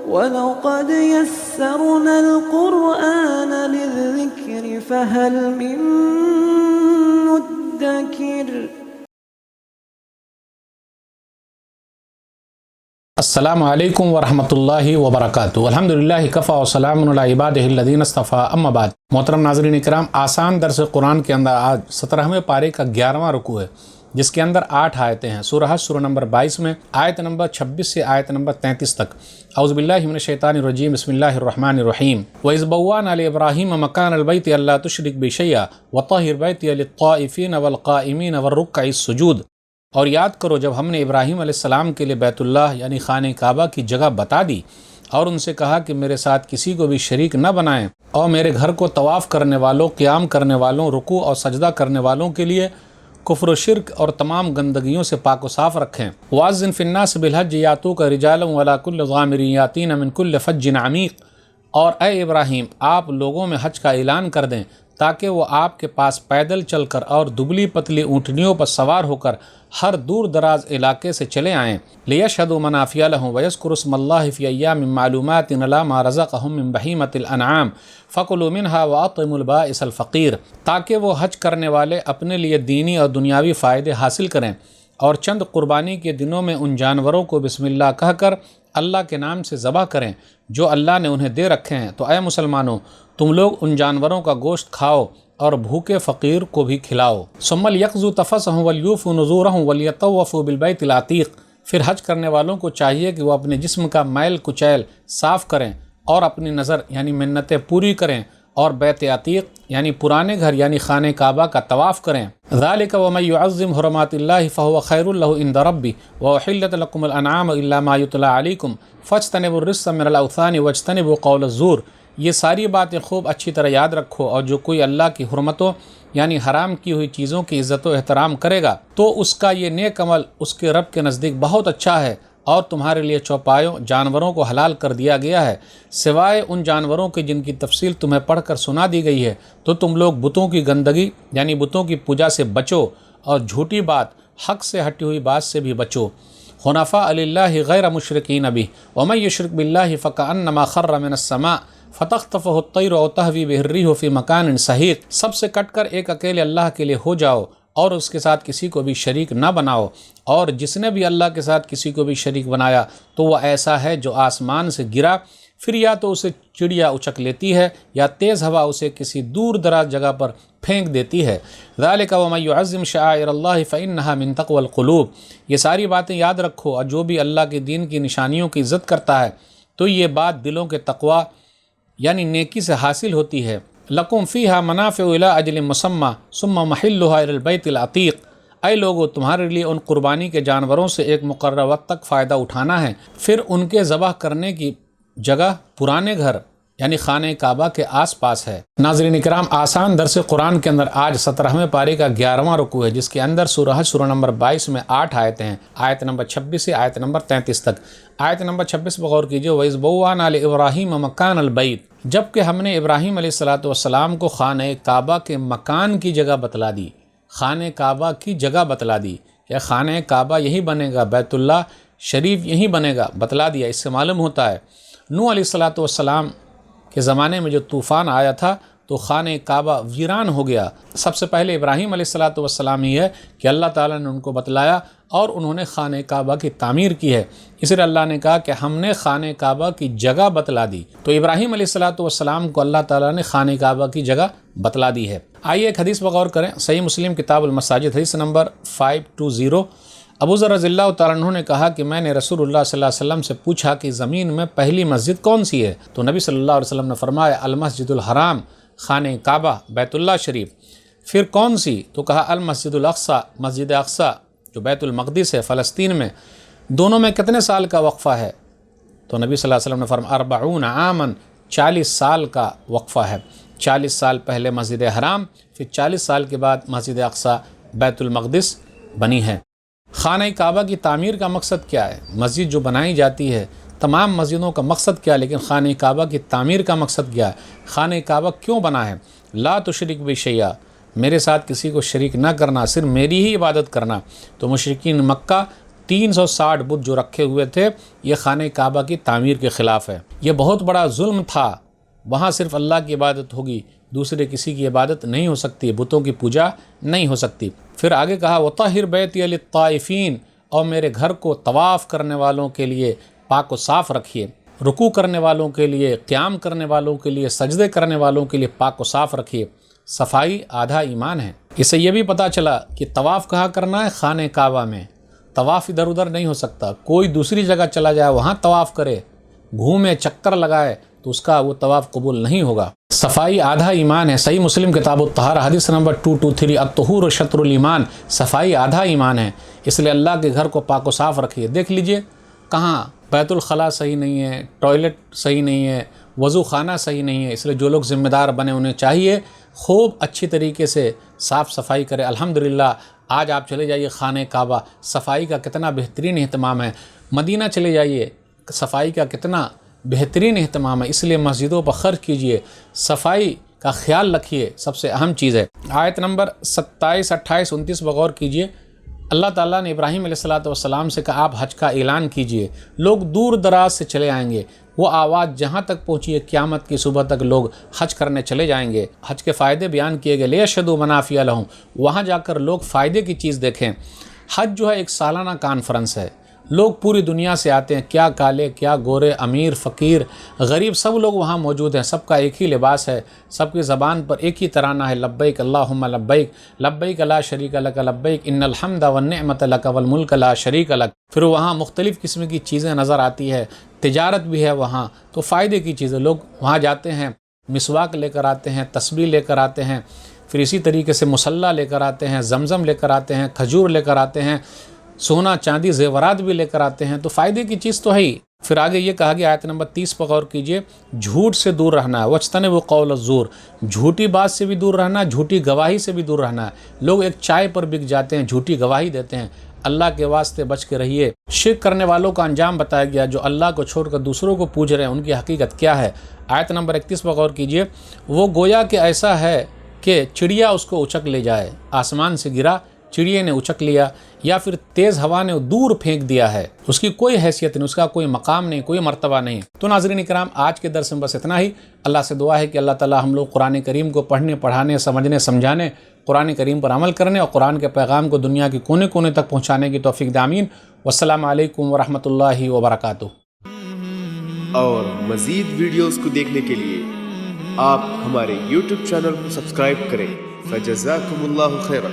وَلَقَدْ يَسَّرْنَا الْقُرْآنَ لِلذِّكْرِ فَهَلْ مِن مُّدَّكِرٍ۔ السلام علیکم ورحمۃ اللہ وبرکاتہ۔ الحمدللہ کفا وسلام علی عبادہ الذین اصطفیٰ، اما بعد۔ محترم ناظرین اکرام، آسان درس قرآن کے اندر آج 17ویں پارے کا 11واں رکوع ہے، جس کے اندر 8 آیتیں ہیں۔ سورہ حج سورہ نمبر 22 میں آیت نمبر 26 سے آیت نمبر 33 تک۔ اعوذ باللہ من الشیطان الرجیم، بسم اللہ الرحمن الرحیم۔ وَإِذْ بَوَّأْنَا لِإِبْرَاهِيمَ مَكَانَ الْبَيْتِ أَلَّا تُشْرِكْ بِي شَيْئًا وَطَهِّرْ بَيْتِيَ لِلطَّائِفِينَ وَالْقَائِمِينَ وَالرُّكَّعِ السُّجُودِ۔ اور یاد کرو جب ہم نے ابراہیم علیہ السلام کے لیے بیت اللہ یعنی خانہ کعبہ کی جگہ بتا دی اور ان سے کہا کہ میرے ساتھ کسی کو بھی شریک نہ بنائیں، اور میرے گھر کو طواف کرنے والوں، قیام کرنے والوں، رکوع اور سجدہ کرنے والوں کے لیے کفر و شرک اور تمام گندگیوں سے پاک و صاف رکھیں۔ وَأَذِّن فِي النَّاسِ بِالْحَجِّ يَأْتُوكَ رِجَالًا وَعَلَىٰ كُلِّ ضَامِرٍ يَأْتِينَ مِن كُلِّ فَجٍّ عَمِيقٍ۔ اور اے ابراہیم، آپ لوگوں میں حج کا اعلان کر دیں تاکہ وہ آپ کے پاس پیدل چل کر اور دبلی پتلی اونٹنیوں پر سوار ہو کر ہر دور دراز علاقے سے چلے آئیں۔ لِيَشْهَدُوا مَنَافِعَ لَهُمْ وَيَذْكُرُوا اسْمَ اللَّهِ فِي أَيَّامٍ مَّعْلُومَاتٍ عَلَىٰ مَا رَزَقَهُم مِّن بَهِيمَةِ الْأَنْعَامِ فَكُلُوا مِنْهَا وَأَطْعِمُوا الْبَائِسَ الْفَقِيرَ، تاکہ وہ حج کرنے والے اپنے لیے دینی اور دنیاوی فائدے حاصل کریں اور چند قربانی کے دنوں میں ان جانوروں کو بسم اللہ کہہ کر اللہ کے نام سے ذبح کریں جو اللہ نے انہیں دے رکھے ہیں۔ تو اے مسلمانوں، تم لوگ ان جانوروں کا گوشت کھاؤ اور بھوکے فقیر کو بھی کھلاؤ۔ ثم لیقضوا تفثهم ولیوفوا نذورهم ولیطوفوا بالبیت العتیق، پھر حج کرنے والوں کو چاہیے کہ وہ اپنے جسم کا میل کچیل صاف کریں اور اپنی نظر یعنی منتیں پوری کریں اور بیت عتیق یعنی پرانے گھر یعنی خانہ کعبہ کا طواف کریں۔ ذالک ومن یعظم حرمات اللہ فہو خیر لہ عند ربہ وأحلت لکم الانعام الا ما یتلی علیکم فاجتنبوا الرجس من الاوثان واجتنبوا قول الزور۔ یہ ساری باتیں خوب اچھی طرح یاد رکھو، اور جو کوئی اللہ کی حرمتوں یعنی حرام کی ہوئی چیزوں کی عزت و احترام کرے گا تو اس کا یہ نیک عمل اس کے رب کے نزدیک بہت اچھا ہے، اور تمہارے لیے چوپایوں جانوروں کو حلال کر دیا گیا ہے سوائے ان جانوروں کے جن کی تفصیل تمہیں پڑھ کر سنا دی گئی ہے۔ تو تم لوگ بتوں کی گندگی یعنی بتوں کی پوجا سے بچو اور جھوٹی بات، حق سے ہٹی ہوئی بات سے بھی بچو۔ حنفاء للہ غیر مشرکین بہ ومن یشرک باللہ فکأنما خر من السماء فتخطفه الطیر او تہوی بہ الریح فی مکان سحیق۔ سب سے کٹ کر ایک اکیلے اللہ کے لیے ہو جاؤ اور اس کے ساتھ کسی کو بھی شریک نہ بناؤ، اور جس نے بھی اللہ کے ساتھ کسی کو بھی شریک بنایا تو وہ ایسا ہے جو آسمان سے گرا، پھر یا تو اسے چڑیا اچک لیتی ہے یا تیز ہوا اسے کسی دور دراز جگہ پر پھینک دیتی ہے۔ ذالک ومن یعظم شعائر اللہ فإنہا من تقوی القلوب۔ یہ ساری باتیں یاد رکھو، اور جو بھی اللہ کے دین کی نشانیوں کی عزت کرتا ہے تو یہ بات دلوں کے تقوی یعنی نیکی سے حاصل ہوتی ہے۔ لکم فیہا منافع الی اجل مسمی ثم محلھا الی البیت العتیق۔ اے لوگو، تمہارے لیے ان قربانی کے جانوروں سے ایک مقررہ وقت تک فائدہ اٹھانا ہے، پھر ان کے ذبح کرنے کی جگہ پرانے گھر یعنی خانہ کعبہ کے آس پاس ہے۔ ناظرین اکرام، آسان درس قرآن کے اندر آج 17ویں پارے کا 11واں رکوع ہے، جس کے اندر سورہ حج سورہ نمبر 22 میں 8 آیتیں ہیں، آیت نمبر 26 سے آیت نمبر 33 تک۔ آیت نمبر 26 پر غور کیجئے، وَإِذْ بَوَّأْنَا لِإِبْرَاهِيمَ مَكَانَ الْبَيْتِ، جب کہ ہم نے ابراہیم علیہ السلام کو خانہ کعبہ کے مکان کی جگہ بتلا دی، خانہ کعبہ کی جگہ بتلا دی کہ خانہ کعبہ یہی بنے گا، بیت اللہ شریف یہی بنے گا، بتلا دیا۔ اس سے معلوم ہوتا ہے نوح علیہ السلام کے زمانے میں جو طوفان آیا تھا تو خانہ کعبہ ویران ہو گیا۔ سب سے پہلے ابراہیم علیہ السلام ہی ہے کہ اللہ تعالیٰ نے ان کو بتلایا اور انہوں نے خانہ کعبہ کی تعمیر کی ہے، اس لیے اللہ نے کہا کہ ہم نے خانہ کعبہ کی جگہ بتلا دی۔ تو ابراہیم علیہ السلام کو اللہ تعالیٰ نے خانہ کعبہ کی جگہ بتلا دی ہے۔ آئیے ایک حدیث پر غور کریں، صحیح مسلم کتاب المساجد حدیث نمبر 520۔ ابو ذر رضی اللہ تعالیٰ عنہ نے کہا کہ میں نے رسول اللہ صلی اللہ علیہ وسلم سے پوچھا کہ زمین میں پہلی مسجد کون سی ہے؟ تو نبی صلی اللہ علیہ وسلم نے فرمایا المسجد الحرام، خانہ کعبہ بیت اللہ شریف۔ پھر کون سی؟ تو کہا المسجد الاقصی، مسجد اقصی جو بیت المقدس ہے فلسطین میں۔ دونوں میں کتنے سال کا وقفہ ہے؟ تو نبی صلی اللہ علیہ وسلم نے فرمایا 40 عاما، 40 سال کا وقفہ ہے۔ 40 سال پہلے مسجد حرام، پھر 40 سال کے بعد مسجد اقصی بیت المقدس بنی ہے۔ خانہ کعبہ کی تعمیر کا مقصد کیا ہے؟ مسجد جو بنائی جاتی ہے، تمام مسجدوں کا مقصد کیا ہے، لیکن خانہ کعبہ کی تعمیر کا مقصد کیا ہے؟ خانہ کعبہ کیوں بنا ہے؟ لا تشرک بی شیئا، میرے ساتھ کسی کو شریک نہ کرنا، صرف میری ہی عبادت کرنا۔ تو مشرکین مکہ 360 بت جو رکھے ہوئے تھے، یہ خانہ کعبہ کی تعمیر کے خلاف ہے۔ یہ بہت بڑا ظلم تھا، وہاں صرف اللہ کی عبادت ہوگی، دوسرے کسی کی عبادت نہیں ہو سکتی، بتوں کی پوجا نہیں ہو سکتی۔ پھر آگے کہا وَطَهِّرْ بَيْتِيَ لِلطَّائِفِينَ، اور میرے گھر کو طواف کرنے والوں کے لیے پاک و صاف رکھیے، رکوع کرنے والوں کے لیے، قیام کرنے والوں کے لیے، سجدے کرنے والوں کے لیے پاک و صاف رکھیے۔ صفائی آدھا ایمان ہے۔ اس سے یہ بھی پتہ چلا کہ طواف کہاں کرنا ہے؟ خانہ کعبہ میں۔ طواف ادھر ادھر نہیں ہو سکتا، کوئی دوسری جگہ چلا جائے وہاں طواف کرے، گھومے، چکر لگائے، تو اس کا وہ طواف قبول نہیں ہوگا۔ صفائی آدھا ایمان ہے۔ صحیح مسلم کتاب الطہارہ حدیث نمبر 223، الطہور شطر الایمان، صفائی آدھا ایمان ہے۔ اس لیے اللہ کے گھر کو پاک و صاف رکھیے۔ دیکھ لیجئے کہاں بیت الخلاء صحیح نہیں ہے، ٹوائلٹ صحیح نہیں ہے، وضو خانہ صحیح نہیں ہے۔ اس لیے جو لوگ ذمہ دار بنے انہیں چاہیے خوب اچھی طریقے سے صاف صفائی کرے۔ الحمدللہ آج آپ چلے جائیے خانہ کعبہ، صفائی کا کتنا بہترین اہتمام ہے۔ مدینہ چلے جائیے، صفائی کا کتنا بہترین اہتمام ہے۔ اس لیے مسجدوں پر خرچ کیجئے، صفائی کا خیال رکھیے، سب سے اہم چیز ہے۔ آیت نمبر 27، 28، 29 بغور کیجئے۔ اللہ تعالیٰ نے ابراہیم علیہ السلام سے کہا آپ حج کا اعلان کیجئے، لوگ دور دراز سے چلے آئیں گے۔ وہ آواز جہاں تک پہنچی ہے قیامت کی صبح تک لوگ حج کرنے چلے جائیں گے۔ حج کے فائدے بیان کیے گئے، لیشہدوا منافع لہم، وہاں جا کر لوگ فائدے کی چیز دیکھیں۔ حج جو ہے ایک سالانہ کانفرنس ہے، لوگ پوری دنیا سے آتے ہیں، کیا کالے کیا گورے، امیر فقیر غریب، سب لوگ وہاں موجود ہیں۔ سب کا ایک ہی لباس ہے، سب کی زبان پر ایک ہی ترانہ ہے، لبیک اللہم لبیک، لبیک لا شریک لک لبیک، ان الحمد والنعمت لک والملک لا شریک لک۔ پھر وہاں مختلف قسم کی چیزیں نظر آتی ہے، تجارت بھی ہے وہاں، تو فائدے کی چیزیں، لوگ وہاں جاتے ہیں، مسواک لے کر آتے ہیں، تسبیح لے کر آتے ہیں، پھر اسی طریقے سے مصلی لے کر آتے ہیں، زمزم لے کر آتے ہیں، کھجور لے کر آتے ہیں، سونا چاندی زیورات بھی لے کر آتے ہیں، تو فائدے کی چیز تو ہے ہی۔ پھر آگے یہ کہا گیا آیت نمبر 30 پر غور کیجئے، جھوٹ سے دور رہنا ہے، وَاجْتَنِبُوا قَوْلَ الزُّورِ، جھوٹی بات سے بھی دور رہنا ہے، جھوٹی گواہی سے بھی دور رہنا ہے۔ لوگ ایک چائے پر بک جاتے ہیں، جھوٹی گواہی دیتے ہیں، اللہ کے واسطے بچ کے رہیے۔ شرک کرنے والوں کا انجام بتایا گیا، جو اللہ کو چھوڑ کر دوسروں کو پوج رہے ہیں، ان کی حقیقت کیا ہے۔ آیت نمبر 31 پر غور کیجئے، وہ گویا کہ ایسا ہے کہ چڑیا اس کو اچک لے جائے، آسمان سے گرا، چڑیے نے اچک لیا، یا پھر تیز ہوا نے دور پھینک دیا ہے، اس کی کوئی حیثیت نہیں، اس کا کوئی مقام نہیں، کوئی مرتبہ نہیں۔ تو ناظرین اکرام، آج کے درس میں بس اتنا ہی۔ اللہ سے دعا ہے کہ اللہ تعالی ہم لوگ قرآن کریم کو پڑھنے، پڑھانے، سمجھنے، سمجھانے، قرآن کریم پر عمل کرنے اور قرآن کے پیغام کو دنیا کے کونے کونے تک پہنچانے کی توفیق دے، آمین۔ والسلام علیکم ورحمۃ اللہ وبرکاتہ۔ اور مزید ویڈیوز کو دیکھنے کے لیے آپ ہمارے YouTube چینل کو سبسکرائب کریں۔ فجزاکم اللہ خیرا۔